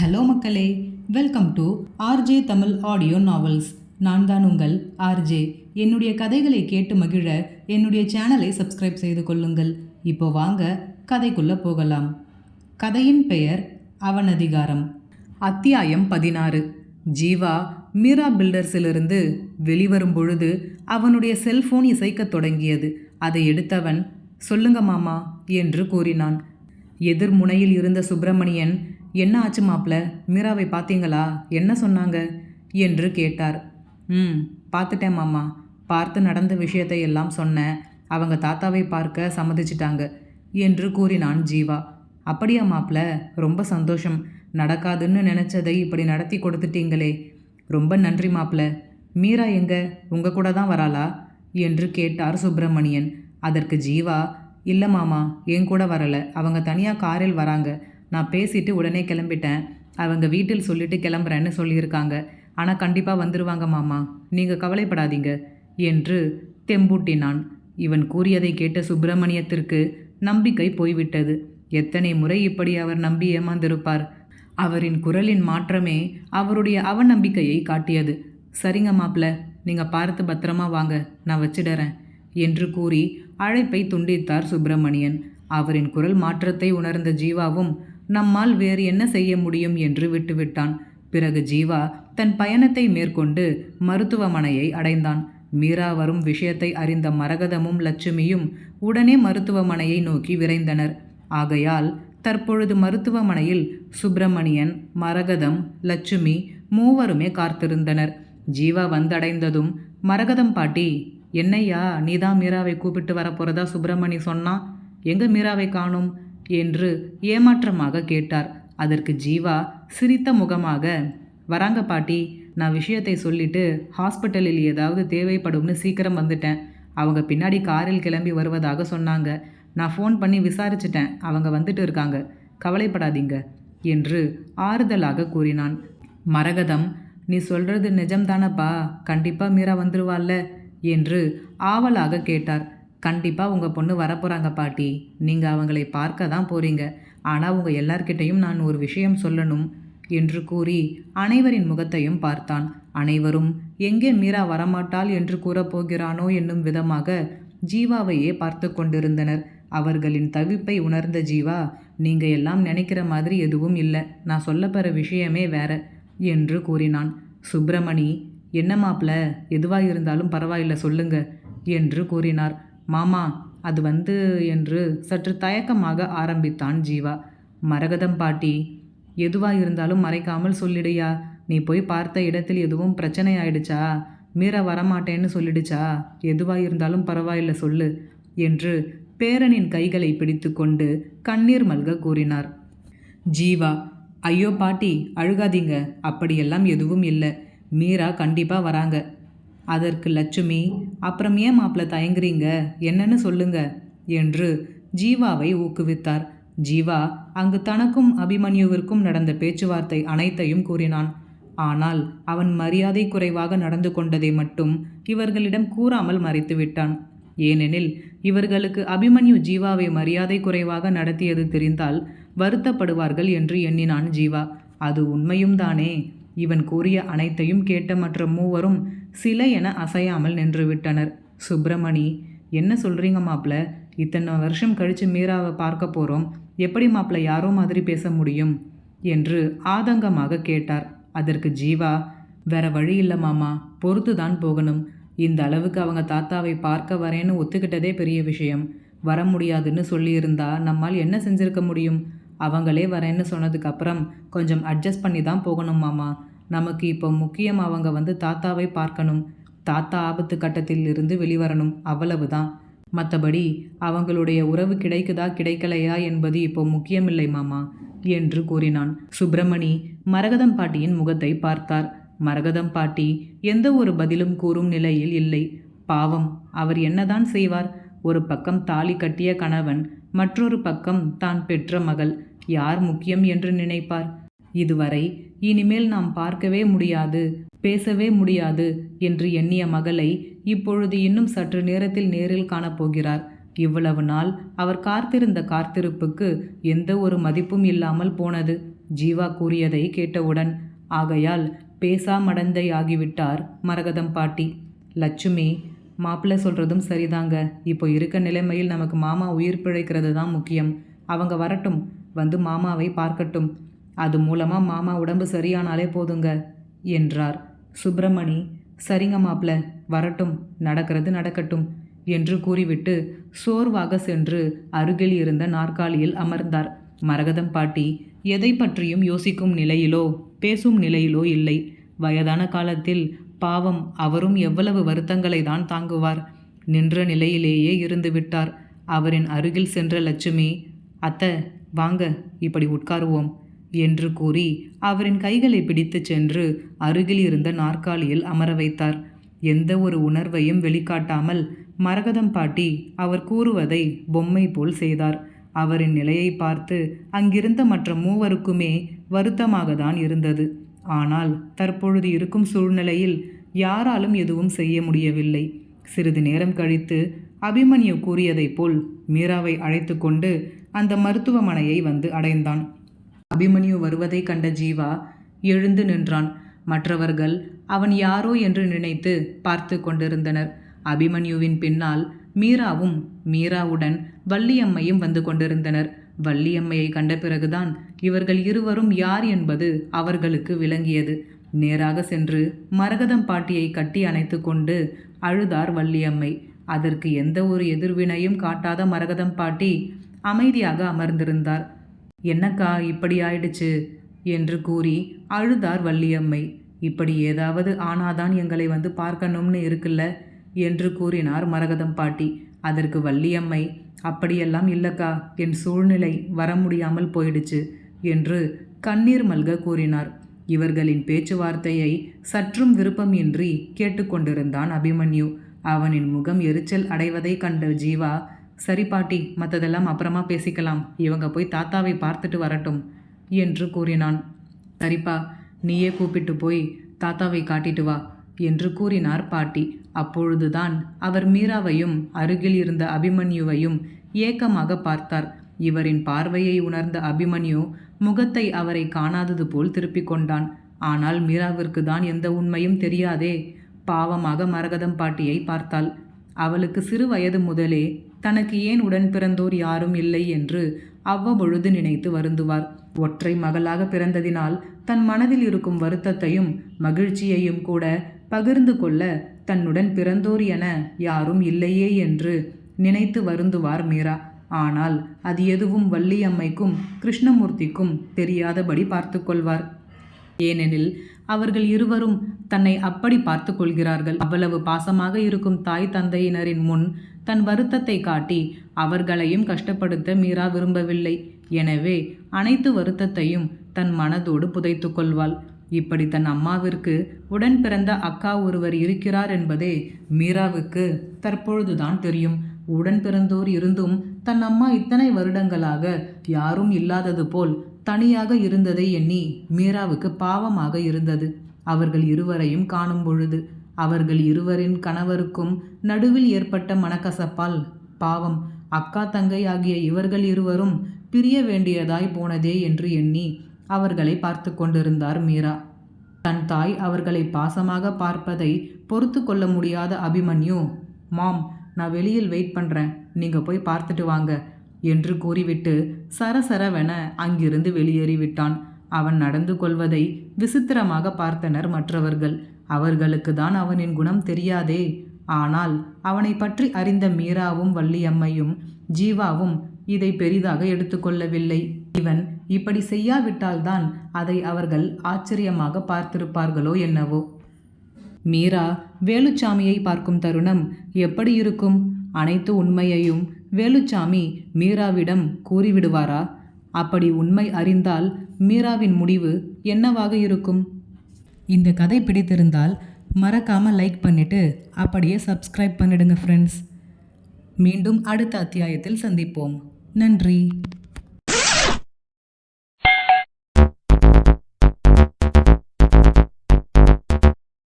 Hello மக்களே, welcome to RJ Tamil audio novels. நான் தான் உங்கள் ஆர்ஜே. என்னுடைய கதைகளை கேட்டு மகிழ என்னுடைய சேனலை சப்ஸ்கிரைப் செய்து கொள்ளுங்கள். இப்போ வாங்க கதைக்குள்ள போகலாம். கதையின் பெயர் அவனதிகாரம். அத்தியாயம் 16. ஜீவா மீரா பில்டர்ஸிலிருந்து வெளிவரும் பொழுது அவனுடைய செல்போன் இசைக்கத் தொடங்கியது. அதை எடுத்தவன், சொல்லுங்க மாமா என்று கூறினான். எதிர்முனையில் இருந்த சுப்பிரமணியன், என்ன ஆச்சு மாப்ள, மீராவை பார்த்தீங்களா, என்ன சொன்னாங்க என்று கேட்டார். பார்த்துட்டேன் மாமா, பார்த்து நடந்த விஷயத்தை எல்லாம் சொன்னேன். அவங்க தாத்தாவை பார்க்க சம்மதிச்சிட்டாங்க என்று கூறினான் ஜீவா. அப்படியா மாப்ள, ரொம்ப சந்தோஷம். நடக்காதுன்னு நினச்சதை இப்படி நடத்தி கொடுத்துட்டீங்களே, ரொம்ப நன்றி மாப்ள. மீரா எங்க, உங்கள் கூட தான் வராளா என்று கேட்டார் சுப்பிரமணியன். அதற்கு ஜீவா, இல்லை மாமா, என் கூட வரலை, அவங்க தனியாக காரில் வராங்க. நான் பேசிட்டு உடனே கிளம்பிட்டேன். அவங்க வீட்டில் சொல்லிட்டு கிளம்புறேன்னு சொல்லியிருக்காங்க. ஆனால் கண்டிப்பாக வந்துடுவாங்க மாமா, நீங்கள் கவலைப்படாதீங்க என்று தெம்பூட்டினான். இவன் கூறியதை கேட்ட சுப்பிரமணியத்திற்கு நம்பிக்கை போய்விட்டது. எத்தனை முறை இப்படி அவர் நம்பி ஏமாந்திருப்பார். அவரின் குரலின் மாற்றமே அவருடைய அவநம்பிக்கையை காட்டியது. சரிங்க மாப்ள, நீங்கள் பார்த்து பத்திரமா வாங்க, நான் வச்சிடறேன் என்று கூறி அழைப்பை துண்டித்தார் சுப்பிரமணியன். அவரின் குரல் மாற்றத்தை உணர்ந்த ஜீவாவும் நம்மால் வேறு என்ன செய்ய முடியும் என்று விட்டுவிட்டான். பிறகு ஜீவா தன் பயணத்தை மேற்கொண்டு மருத்துவமனையை அடைந்தான். மீரா வரும் விஷயத்தை அறிந்த மரகதமும் லட்சுமியும் உடனே மருத்துவமனையை நோக்கி விரைந்தனர். ஆகையால் தற்பொழுது மருத்துவமனையில் சுப்பிரமணியன், மரகதம், லட்சுமி மூவருமே காத்திருந்தனர். ஜீவா வந்தடைந்ததும், மரகதம் பாட்டி, என்னையா நீதான் மீராவை கூப்பிட்டு வரப்போறதா சுப்பிரமணி சொன்னா, எங்க மீராவை காணும் என்று ஏமாற்றமாக கேட்டார். அதற்கு ஜீவா சிரித்த முகமாக, வராங்க பாட்டி, நான் விஷயத்தை சொல்லிட்டு ஹாஸ்பிட்டலில் ஏதாவது தேவைப்படும்னு சீக்கிரம் வந்துட்டேன். அவங்க பின்னாடி காரில் கிளம்பி வருவதாக சொன்னாங்க. நான் ஃபோன் பண்ணி விசாரிச்சிட்டேன், அவங்க வந்துட்டு இருக்காங்க, கவலைப்படாதீங்க என்று ஆறுதலாக கூறினான். மரகதம், நீ சொல்கிறது நிஜம்தானப்பா, கண்டிப்பாக மீரா வந்துருவாள்ல என்று ஆவலாக கேட்டார். கண்டிப்பாக உங்கள் பொண்ணு வரப்போகிறாங்க பாட்டி, நீங்கள் அவங்களை பார்க்க தான் போகிறீங்க. ஆனால் உங்கள் எல்லார்கிட்டையும் நான் ஒரு விஷயம் சொல்லணும் என்று கூறி அனைவரின் முகத்தையும் பார்த்தான். அனைவரும் எங்கே மீரா வரமாட்டாள் என்று கூறப்போகிறானோ என்னும் விதமாக ஜீவாவையே பார்த்து கொண்டிருந்தனர். அவர்களின் தவிப்பை உணர்ந்த ஜீவா, நீங்கள் எல்லாம் நினைக்கிற மாதிரி எதுவும் இல்லை, நான் சொல்லப்போகிற விஷயமே வேற என்று கூறினான். சுப்பிரமணி, என்ன மாப்ள, எதுவாக இருந்தாலும் பரவாயில்லை சொல்லுங்க என்று கூறினார். மாமா, அது என்று சற்று தயக்கமாக ஆரம்பித்தான் ஜீவா. மரகதம் பாட்டி, எதுவாக இருந்தாலும் மறைக்காமல் சொல்லிடுயா. நீ போய் பார்த்த இடத்தில் எதுவும் பிரச்சனை ஆயிடுச்சா, மீரா வரமாட்டேன்னு சொல்லிடுச்சா, எதுவாக இருந்தாலும் பரவாயில்ல சொல்லு என்று பேரனின் கைகளை பிடித்து கொண்டு கண்ணீர் மல்க கூறினார். ஜீவா, ஐயோ பாட்டி, அழுகாதீங்க, அப்படியெல்லாம் எதுவும் இல்லை, மீரா கண்டிப்பாக வராங்க. அதற்கு லட்சுமி, அப்புறம் ஏன் மாப்பிள்ள தயங்குறீங்க, என்னன்னு சொல்லுங்க என்று ஜீவாவை ஊக்குவித்தார். ஜீவா அங்கு தனக்கும் அபிமன்யுவிற்கும் நடந்த பேச்சுவார்த்தை அனைத்தையும் கூறினான். ஆனால் அவன் மரியாதை குறைவாக நடந்து கொண்டதை மட்டும் இவர்களிடம் கூறாமல் மறைத்து விட்டான். ஏனெனில் இவர்களுக்கு அபிமன்யு ஜீவாவை மரியாதை குறைவாக நடத்தியது தெரிந்தால் வருத்தப்படுவார்கள் என்று எண்ணினான் ஜீவா. அது உண்மையும் தானே. இவன் கூறிய அனைத்தையும் கேட்ட மற்ற மூவரும் சிலை என அசையாமல் நின்றுவிட்டனர். சுப்பிரமணி, என்ன சொல்கிறீங்க மாப்ள, இத்தனை வருஷம் கழித்து மீராவை பார்க்க போகிறோம், எப்படி மாப்ள யாரோ மாதிரி பேச முடியும் என்று ஆதங்கமாக கேட்டார். அதற்கு ஜீவா, வேற வழி இல்லை மாமா, பொறுத்து தான் போகணும். இந்த அளவுக்கு அவங்க தாத்தாவை பார்க்க வரேன்னு ஒத்துக்கிட்டதே பெரிய விஷயம். வர முடியாதுன்னு சொல்லியிருந்தா நம்மால் என்ன செஞ்சிருக்க முடியும். அவங்களே வரேன்னு சொன்னதுக்கப்புறம் கொஞ்சம் அட்ஜஸ்ட் பண்ணி தான் போகணும் மாமா. நமக்கு இப்போ முக்கியம் அவங்க தாத்தாவை பார்க்கணும், தாத்தா ஆபத்து கட்டத்தில் இருந்து வெளிவரணும், அவ்வளவுதான். மற்றபடி அவங்களுடைய உறவு கிடைக்குதா கிடைக்கலையா என்பது இப்போ முக்கியமில்லை மாமா என்று கூறினான். சுப்பிரமணி மரகதம் பாட்டியின் முகத்தை பார்த்தார். மரகதம் பாட்டி எந்த ஒரு பதிலும் கூறும் நிலையில் இல்லை. பாவம், அவர் என்னதான் செய்வார்? ஒரு பக்கம் தாலி கட்டிய கணவன், மற்றொரு பக்கம் தான் பெற்ற மகள், யார் முக்கியம் என்று நினைப்பார்? இதுவரை இனிமேல் நாம் பார்க்கவே முடியாது, பேசவே முடியாது என்று எண்ணிய மகளை இப்பொழுது இன்னும் சற்று நேரத்தில் நேரில் காணப்போகிறார். இவ்வளவு நாள் அவர் காத்திருந்த காத்திருப்புக்கு எந்த ஒரு மதிப்பும் இல்லாமல் போனது. ஜீவா கூறியதை கேட்டவுடன். ஆகையால் பேசாமடந்தை ஆகிவிட்டார் மரகதம் பாட்டி. லட்சுமி, மாப்பிள்ளை சொல்கிறதும் சரிதாங்க. இப்போ இருக்க நிலைமையில் நமக்கு மாமா உயிர் பிழைக்கிறது தான் முக்கியம். அவங்க வரட்டும், வந்து மாமாவை பார்க்கட்டும். அது மூலமாக மாமா உடம்பு சரியானாலே போதுங்க என்றார். சுப்பிரமணி, சரிங்க மாப்பிள்ள, வரட்டும், நடக்கிறது நடக்கட்டும் என்று கூறிவிட்டு சோர்வாக சென்று அருகில் இருந்த நாற்காலியில் அமர்ந்தார். மரகதம் பாட்டி எதை பற்றியும் யோசிக்கும் நிலையிலோ பேசும் நிலையிலோ இல்லை. வயதான காலத்தில் பாவம் அவரும் எவ்வளவு வருத்தங்களை தான் தாங்குவார். நின்ற நிலையிலேயே இருந்து விட்டார். அவரின் அருகில் சென்ற லட்சுமி, அத்தை வாங்க, இப்படி உட்காருவோம் என்று கூறி அவரின் கைகளை பிடித்து சென்று அருகில் இருந்த நாற்காலியில் அமர வைத்தார். எந்த ஒரு உணர்வையும் வெளிக்காட்டாமல் மரகதம் பாட்டி அவர் கூறுவதை பொம்மை போல் செய்தார். அவரின் நிலையை பார்த்து அங்கிருந்த மற்ற மூவருக்குமே வருத்தமாக தான் இருந்தது. ஆனால் தற்பொழுது இருக்கும் சூழ்நிலையில் யாராலும் எதுவும் செய்ய முடியவில்லை. சிறிது நேரம் கழித்து அபிமன்யு கூறியதைப் போல் மீராவை அழைத்து கொண்டு அந்த மருத்துவமனையை வந்து அடைந்தான். அபிமன்யு வருவதை கண்ட ஜீவா எழுந்து நின்றான். மற்றவர்கள் அவன் யாரோ என்று நினைத்து பார்த்து கொண்டிருந்தனர். அபிமன்யுவின் பின்னால் மீராவும் மீராவுடன் வள்ளியம்மையும் வந்து கொண்டிருந்தனர். வள்ளியம்மையை கண்ட பிறகுதான் இவர்கள் இருவரும் யார் என்பது அவர்களுக்கு விளங்கியது. நேராக சென்று மரகதம் பாட்டியை கட்டி அணைத்து கொண்டு அழுதார் வள்ளியம்மை. அதற்கு எந்த ஒரு எதிர்வினையும் காட்டாத மரகதம் பாட்டி அமைதியாக அமர்ந்திருந்தார். என்னக்கா இப்படி ஆயிடுச்சு என்று கூறி அழுதார் வள்ளியம்மை. இப்படி ஏதாவது ஆனாதான் எங்களை வந்து பார்க்கணும்னு இருக்குல்ல என்று கூறினார் மரகதம் பாட்டி. அதற்கு வள்ளியம்மை, அப்படியெல்லாம் இல்லக்கா, என் சூழ்நிலை வர முடியாமல் போயிடுச்சு என்று கண்ணீர் மல்க கூறினார். இவர்களின் பேச்சுவார்த்தையை சற்றும் விருப்பமின்றி கேட்டுக்கொண்டிருந்தான் அபிமன்யு. அவனின் முகம் எரிச்சல் அடைவதை கண்ட ஜீவா, சரி பாட்டி, மற்றதெல்லாம் அப்புறமா பேசிக்கலாம், இவங்க போய் தாத்தாவை பார்த்துட்டு வரட்டும் என்று கூறினான். சரிப்பா, நீயே கூப்பிட்டு போய் தாத்தாவை காட்டிட்டு வா என்று கூறினார் பாட்டி. அப்பொழுதுதான் அவர் மீராவையும் அருகில் இருந்த அபிமன்யுவையும் ஏக்கமாக பார்த்தார். இவரின் பார்வையை உணர்ந்த அபிமன்யு முகத்தை அவரை காணாதது போல் திருப்பிக் கொண்டான். ஆனால் மீராவிற்கு தான் எந்த உண்மையும் தெரியாதே. பாவமாக மரகதம் பாட்டியை பார்த்தாள். அவளுக்கு சிறு வயது முதலே தனக்கு ஏன் உடன் பிறந்தோர் யாரும் இல்லை என்று அவ்வப்பொழுது நினைத்து வருந்துவார். ஒற்றை மகளாக பிறந்ததினால் தன் மனதில் இருக்கும் வருத்தத்தையும் மகிழ்ச்சியையும் கூட பகிர்ந்து கொள்ள தன்னுடன் பிறந்தோர் என யாரும் இல்லையே என்று நினைத்து வருந்துவார் மீரா. ஆனால் அது எதுவும் வள்ளியம்மைக்கும் கிருஷ்ணமூர்த்திக்கும் தெரியாதபடி பார்த்து கொள்வார். ஏனெனில் அவர்கள் இருவரும் தன்னை அப்படி பார்த்து கொள்கிறார்கள். அவ்வளவு பாசமாக இருக்கும் தாய் தந்தையினரின் முன் தன் வருத்தத்தை காட்டி அவர்களையும் கஷ்டப்படுத்த மீரா விரும்பவில்லை. எனவே அனைத்து வருத்தத்தையும் தன் மனதோடு புதைத்து கொள்வாள். இப்படி தன் அம்மாவிற்கு உடன் பிறந்த அக்கா ஒருவர் இருக்கிறார் என்பதே மீராவுக்கு தற்பொழுதுதான் தெரியும். உடன் பிறந்தோர் இருந்தும் தன் அம்மா இத்தனை வருடங்களாக யாரும் இல்லாதது போல் தனியாக இருந்ததை எண்ணி மீராவுக்கு பாவமாக இருந்தது. அவர்கள் இருவரையும் காணும் பொழுது அவர்கள் இருவரின் கணவருக்கும் நடுவில் ஏற்பட்ட மனக்கசப்பால் பாவம் அக்கா தங்கை ஆகிய இவர்கள் இருவரும் பிரிய வேண்டியதாய் போனதே என்று எண்ணி அவர்களை பார்த்து கொண்டிருந்தார் மீரா. தன் தாய் அவர்களை பாசமாக பார்ப்பதை பொறுத்து கொள்ள முடியாத அபிமன்யு, மாம், நான் வெளியில் வெயிட் பண்ணுறேன், நீங்கள் போய் பார்த்துட்டு வாங்க என்று கூறிவிட்டு சரசரவென அங்கிருந்து வெளியேறிவிட்டான். அவன் நடந்து கொள்வதை விசித்திரமாக பார்த்தனர் மற்றவர்கள். அவர்களுக்கு தான் அவனின் குணம் தெரியாதே. ஆனால் அவனை பற்றி அறிந்த மீராவும் வள்ளியம்மையும் ஜீவாவும் இதை பெரிதாக எடுத்துக்கொள்ளவில்லை. இவன் இப்படி செய்யாவிட்டால்தான் அதை அவர்கள் ஆச்சரியமாக பார்த்திருப்பார்களோ என்னவோ. மீரா வேலுச்சாமியை பார்க்கும் தருணம் எப்படி இருக்கும்? அனைத்து உண்மையையும் வேலுச்சாமி மீராவிடம் கூறிவிடுவாரா? அப்படி உண்மை அறிந்தால் மீராவின் முடிவு என்னவாக இருக்கும்? இந்த கதை பிடித்திருந்தால் மறக்காமல் லைக் பண்ணிவிட்டு அப்படியே சப்ஸ்கிரைப் பண்ணிடுங்க ஃப்ரெண்ட்ஸ். மீண்டும் அடுத்த அத்தியாயத்தில் சந்திப்போம். நன்றி.